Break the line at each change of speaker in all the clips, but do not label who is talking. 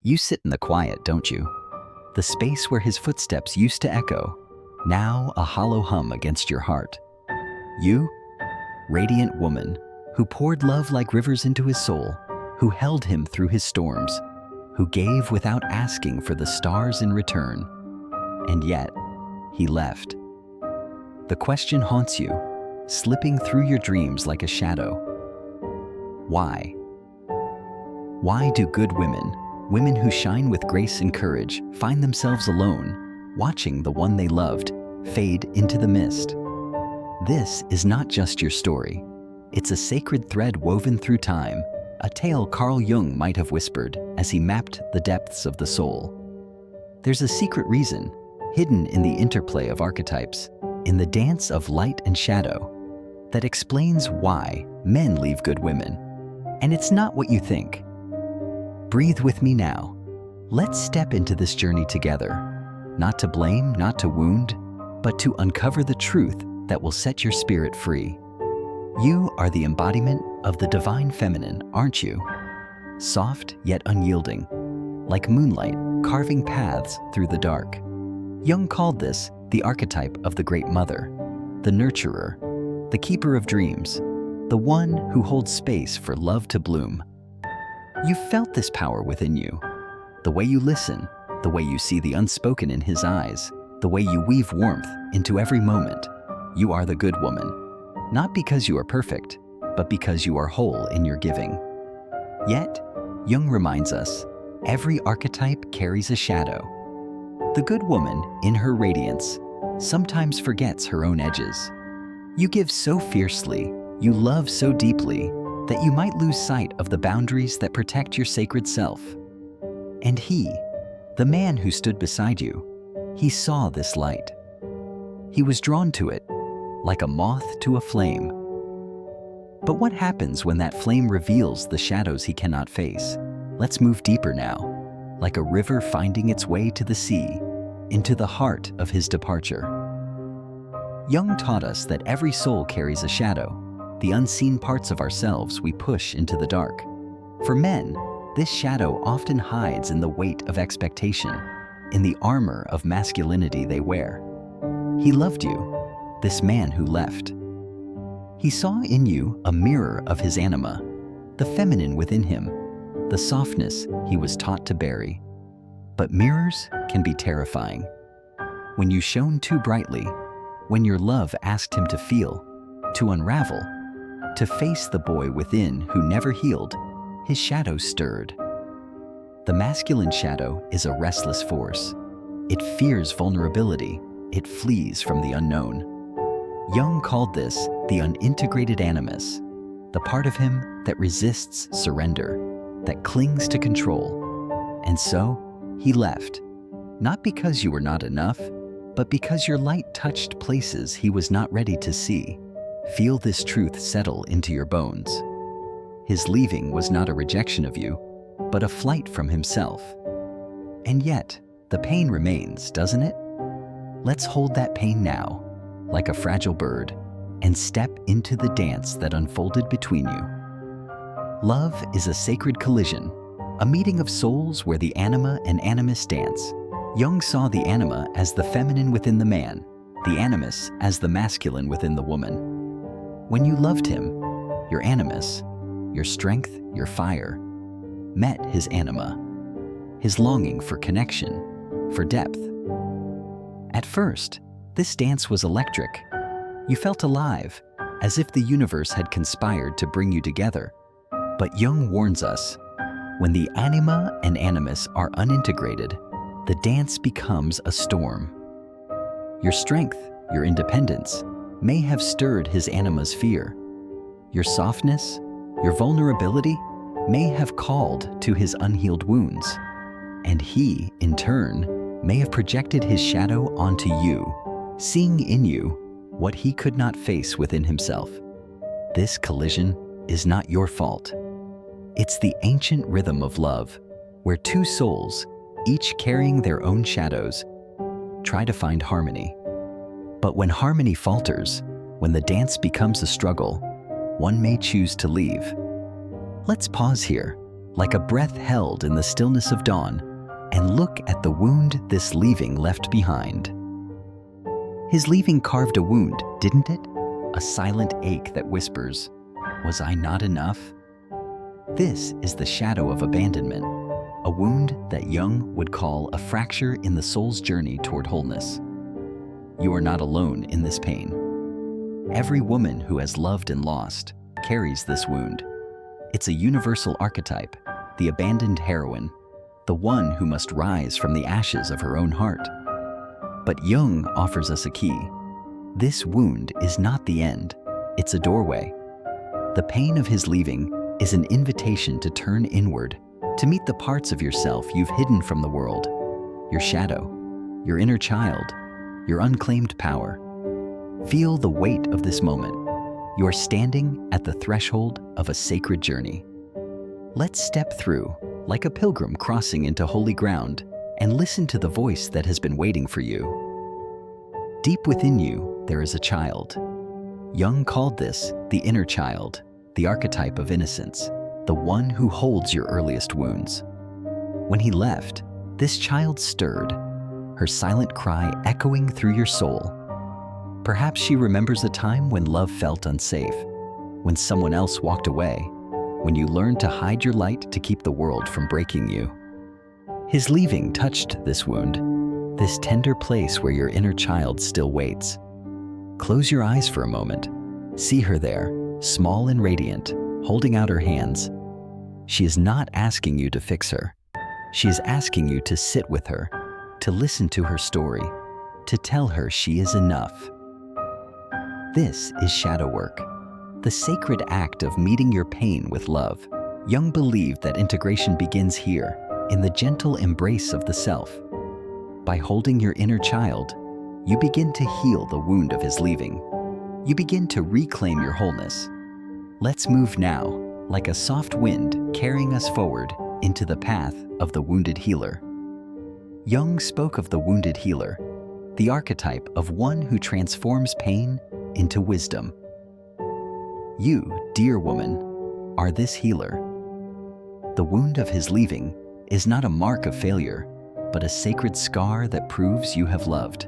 You sit in the quiet, don't you? The space where his footsteps used to echo, now a hollow hum against your heart. You, radiant woman, who poured love like rivers into his soul, who held him through his storms, who gave without asking for the stars in return. And yet, he left. The question haunts you, slipping through your dreams like a shadow. Why? Why do good women, women who shine with grace and courage, find themselves alone, watching the one they loved fade into the mist? This is not just your story. It's a sacred thread woven through time, a tale Carl Jung might have whispered as he mapped the depths of the soul. There's a secret reason, hidden in the interplay of archetypes, in the dance of light and shadow, that explains why men leave good women. And it's not what you think. Breathe with me now. Let's step into this journey together, not to blame, not to wound, but to uncover the truth that will set your spirit free. You are the embodiment of the divine feminine, aren't you? Soft yet unyielding, like moonlight carving paths through the dark. Jung called this the archetype of the great mother, the nurturer, the keeper of dreams, the one who holds space for love to bloom. You felt this power within you. The way you listen, the way you see the unspoken in his eyes, the way you weave warmth into every moment. You are the good woman, not because you are perfect, but because you are whole in your giving. Yet, Jung reminds us, every archetype carries a shadow. The good woman, in her radiance, sometimes forgets her own edges. You give so fiercely, you love so deeply, that you might lose sight of the boundaries that protect your sacred self. And he, the man who stood beside you, he saw this light. He was drawn to it, like a moth to a flame. But what happens when that flame reveals the shadows he cannot face? Let's move deeper now, like a river finding its way to the sea, into the heart of his departure. Jung taught us that every soul carries a shadow, the unseen parts of ourselves we push into the dark. For men, this shadow often hides in the weight of expectation, in the armor of masculinity they wear. He loved you, this man who left. He saw in you a mirror of his anima, the feminine within him, the softness he was taught to bury. But mirrors can be terrifying. When you shone too brightly, when your love asked him to feel, to unravel, to face the boy within who never healed, his shadow stirred. The masculine shadow is a restless force. It fears vulnerability. It flees from the unknown. Jung called this the unintegrated animus, the part of him that resists surrender, that clings to control. And so, he left, not because you were not enough, but because your light touched places he was not ready to see. Feel this truth settle into your bones. His leaving was not a rejection of you, but a flight from himself. And yet, the pain remains, doesn't it? Let's hold that pain now, like a fragile bird, and step into the dance that unfolded between you. Love is a sacred collision, a meeting of souls where the anima and animus dance. Jung saw the anima as the feminine within the man, the animus as the masculine within the woman. When you loved him, your animus, your strength, your fire, met his anima, his longing for connection, for depth. At first, this dance was electric. You felt alive, as if the universe had conspired to bring you together. But Jung warns us, when the anima and animus are unintegrated, the dance becomes a storm. Your strength, your independence, may have stirred his anima's fear. Your softness, your vulnerability, may have called to his unhealed wounds. And he, in turn, may have projected his shadow onto you, seeing in you what he could not face within himself. This collision is not your fault. It's the ancient rhythm of love, where two souls, each carrying their own shadows, try to find harmony. But when harmony falters, when the dance becomes a struggle, one may choose to leave. Let's pause here, like a breath held in the stillness of dawn, and look at the wound this leaving left behind. His leaving carved a wound, didn't it? A silent ache that whispers, "Was I not enough?" This is the shadow of abandonment, a wound that Jung would call a fracture in the soul's journey toward wholeness. You are not alone in this pain. Every woman who has loved and lost carries this wound. It's a universal archetype, the abandoned heroine, the one who must rise from the ashes of her own heart. But Jung offers us a key. This wound is not the end, it's a doorway. The pain of his leaving is an invitation to turn inward, to meet the parts of yourself you've hidden from the world, your shadow, your inner child, your unclaimed power. Feel the weight of this moment. You are standing at the threshold of a sacred journey. Let's step through, like a pilgrim crossing into holy ground, and listen to the voice that has been waiting for you. Deep within you, there is a child. Jung called this the inner child, the archetype of innocence, the one who holds your earliest wounds. When he left, this child stirred, her silent cry echoing through your soul. Perhaps she remembers a time when love felt unsafe, when someone else walked away, when you learned to hide your light to keep the world from breaking you. His leaving touched this wound, this tender place where your inner child still waits. Close your eyes for a moment. See her there, small and radiant, holding out her hands. She is not asking you to fix her. She is asking you to sit with her, to listen to her story, to tell her she is enough. This is shadow work, the sacred act of meeting your pain with love. Jung believed that integration begins here, in the gentle embrace of the self. By holding your inner child, you begin to heal the wound of his leaving. You begin to reclaim your wholeness. Let's move now, like a soft wind carrying us forward into the path of the wounded healer. Jung spoke of the wounded healer, the archetype of one who transforms pain into wisdom. You, dear woman, are this healer. The wound of his leaving is not a mark of failure, but a sacred scar that proves you have loved.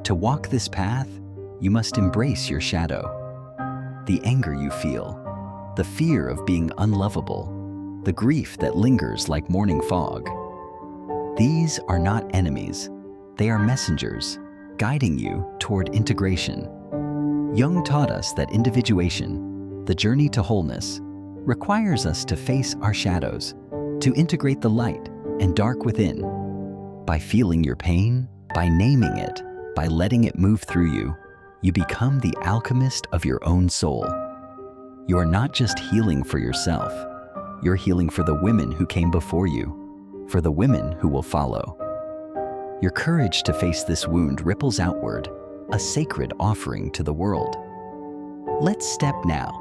To walk this path, you must embrace your shadow. The anger you feel, the fear of being unlovable, the grief that lingers like morning fog. These are not enemies, they are messengers, guiding you toward integration. Jung taught us that individuation, the journey to wholeness, requires us to face our shadows, to integrate the light and dark within. By feeling your pain, by naming it, by letting it move through you, you become the alchemist of your own soul. You are not just healing for yourself, you're healing for the women who came before you, for the women who will follow. Your courage to face this wound ripples outward, a sacred offering to the world. Let's step now,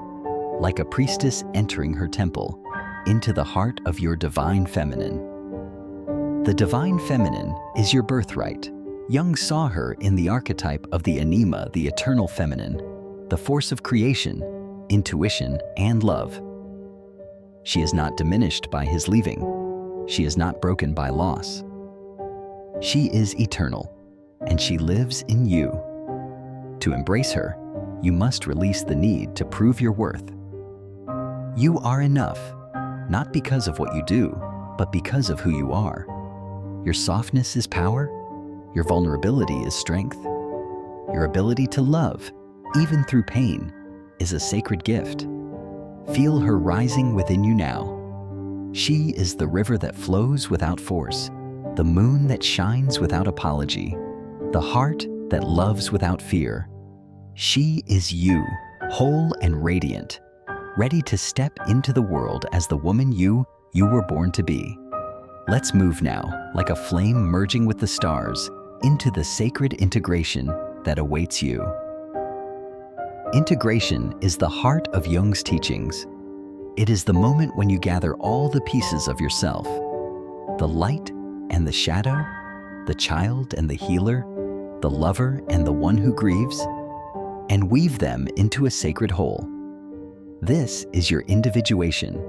like a priestess entering her temple, into the heart of your divine feminine. The divine feminine is your birthright. Jung saw her in the archetype of the anima, the eternal feminine, the force of creation, intuition, and love. She is not diminished by his leaving. She is not broken by loss. She is eternal, and she lives in you. To embrace her, you must release the need to prove your worth. You are enough, not because of what you do, but because of who you are. Your softness is power. Your vulnerability is strength. Your ability to love, even through pain, is a sacred gift. Feel her rising within you now. She is the river that flows without force, the moon that shines without apology, the heart that loves without fear. She is you, whole and radiant, ready to step into the world as the woman you were born to be. Let's move now, like a flame merging with the stars, into the sacred integration that awaits you. Integration is the heart of Jung's teachings. It is the moment when you gather all the pieces of yourself, the light and the shadow, the child and the healer, the lover and the one who grieves, and weave them into a sacred whole. This is your individuation,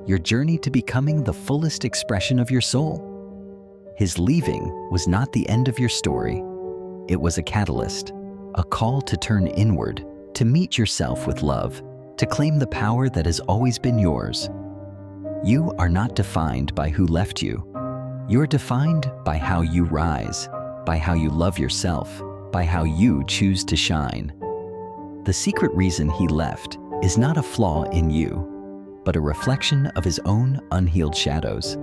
your journey to becoming the fullest expression of your soul. His leaving was not the end of your story. It was a catalyst, a call to turn inward, to meet yourself with love, to claim the power that has always been yours. You are not defined by who left you. You're defined by how you rise, by how you love yourself, by how you choose to shine. The secret reason he left is not a flaw in you, but a reflection of his own unhealed shadows.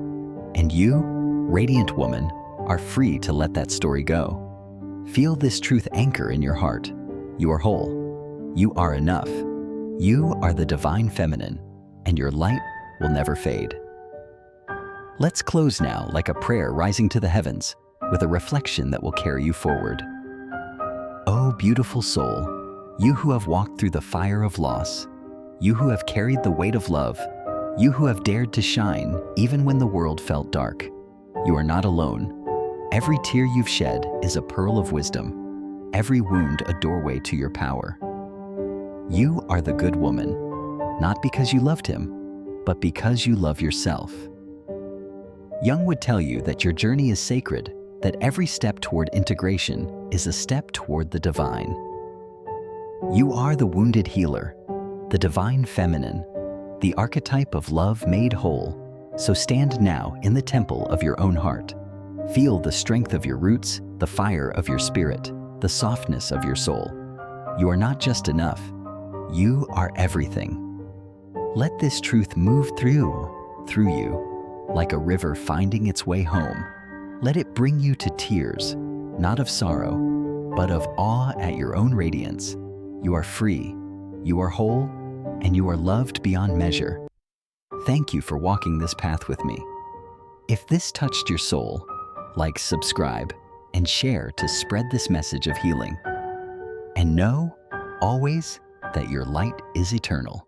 And you, radiant woman, are free to let that story go. Feel this truth anchor in your heart. You are whole. You are enough. You are the divine feminine, and your light will never fade. Let's close now like a prayer rising to the heavens, with a reflection that will carry you forward. Oh, beautiful soul, you who have walked through the fire of loss, you who have carried the weight of love, you who have dared to shine even when the world felt dark. You are not alone. Every tear you've shed is a pearl of wisdom, every wound a doorway to your power. You are the good woman, not because you loved him, but because you love yourself. Jung would tell you that your journey is sacred, that every step toward integration is a step toward the divine. You are the wounded healer, the divine feminine, the archetype of love made whole. So stand now in the temple of your own heart. Feel the strength of your roots, the fire of your spirit, the softness of your soul. You are not just enough. You are everything. Let this truth move through you, like a river finding its way home. Let it bring you to tears, not of sorrow, but of awe at your own radiance. You are free, you are whole, and you are loved beyond measure. Thank you for walking this path with me. If this touched your soul, like, subscribe, and share to spread this message of healing. And know, always, that your light is eternal.